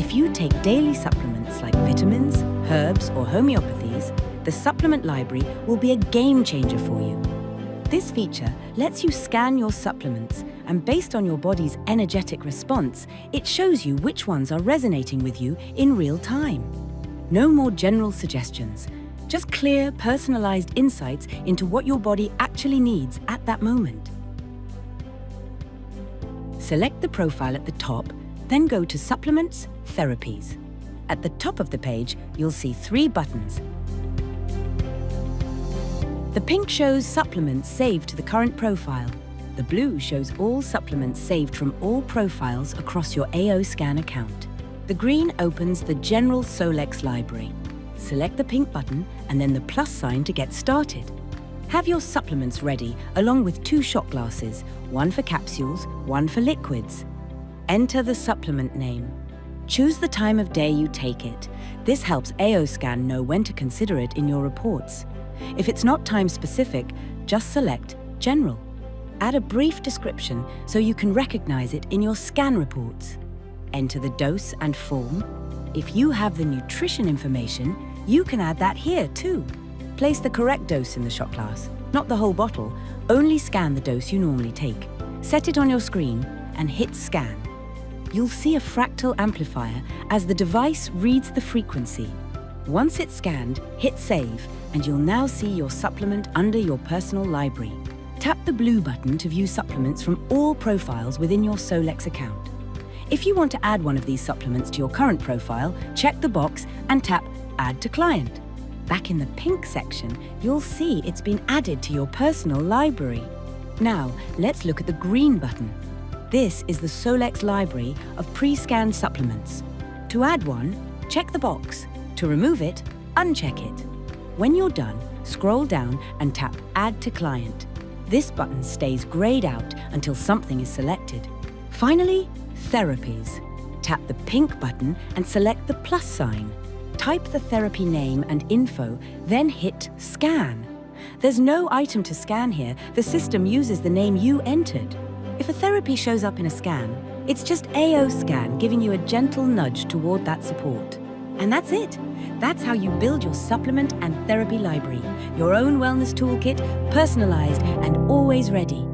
If you take daily supplements like vitamins, herbs, or homeopathies, the Supplement Library will be a game changer for you. This feature lets you scan your supplements, and based on your body's energetic response, it shows you which ones are resonating with you in real time. No more general suggestions, just clear, personalized insights into what your body actually needs at that moment. Select the profile at the top, then go to Supplements Therapies. At the top of the page, you'll see 3 buttons. The pink shows supplements saved to the current profile. The blue shows all supplements saved from all profiles across your AO Scan account. The green opens the general Solex library. Select the pink button and then the plus sign to get started. Have your supplements ready along with 2 shot glasses, one for capsules, one for liquids. Enter the supplement name. Choose the time of day you take it. This helps AO Scan know when to consider it in your reports. If it's not time-specific, just select General. Add a brief description so you can recognize it in your scan reports. Enter the dose and form. If you have the nutrition information, you can add that here too. Place the correct dose in the shot glass, not the whole bottle. Only scan the dose you normally take. Set it on your screen and hit Scan. You'll see a fractal amplifier as the device reads the frequency. Once it's scanned, hit Save, and you'll now see your supplement under your personal library. Tap the blue button to view supplements from all profiles within your Solex account. If you want to add one of these supplements to your current profile, check the box and tap Add to Client. Back in the pink section, you'll see it's been added to your personal library. Now, let's look at the green button. This is the Solex library of pre-scanned supplements. To add one, check the box. To remove it, uncheck it. When you're done, scroll down and tap Add to Client. This button stays grayed out until something is selected. Finally, Therapies. Tap the pink button and select the plus sign. Type the therapy name and info, then hit Scan. There's no item to scan here. The system uses the name you entered. If a therapy shows up in a scan, it's just AO Scan giving you a gentle nudge toward that support. And that's it. That's how you build your supplement and therapy library. Your own wellness toolkit, personalized and always ready.